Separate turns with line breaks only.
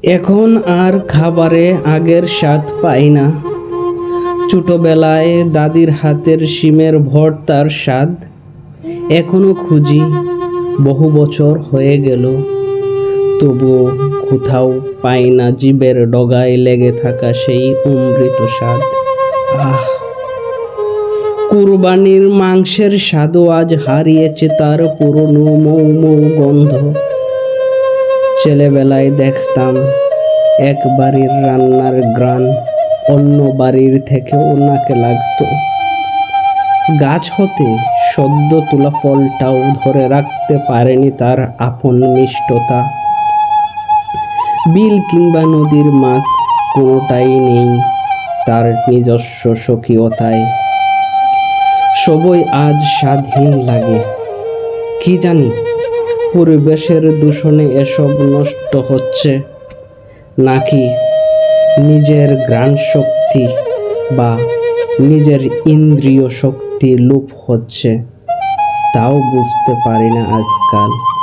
এখন আর খাবারে আগের স্বাদ পাই না। ছোটবেলায় দাদির হাতের শিমের ভর্তার স্বাদ এখনো খুঁজি। বহু বছর হয়ে গেল, তবুও কোথাও পাই না জিভের ডগায় লেগে থাকা সেই অমৃত স্বাদ। কুরবানির মাংসের স্বাদও আজ হারিয়েছে তার পুরনো মৌ মৌ গন্ধ। ছেলেবেলায় দেখতাম এক বাড়ির রান্নার ঘ্রাণ অন্য বাড়ির থেকেও নাকে লাগতো। গাছ হতে সদ্য তোলা ফলটাও ধরে রাখতে পারেনি তার আপন মিষ্টতা। বিল কিংবা নদীর মাছ কোনোটাই নেই তার নিজস্ব স্বকীয়তায়। সবই আজ স্বাদহীন লাগে। কি জানি পরিবেশের দূষণে এসব নষ্ট হচ্ছে, নাকি নিজের ঘ্রাণ শক্তি বা নিজের ইন্দ্রিয় শক্তি লোপ হচ্ছে, তাও বুঝতে পারি না আজকাল।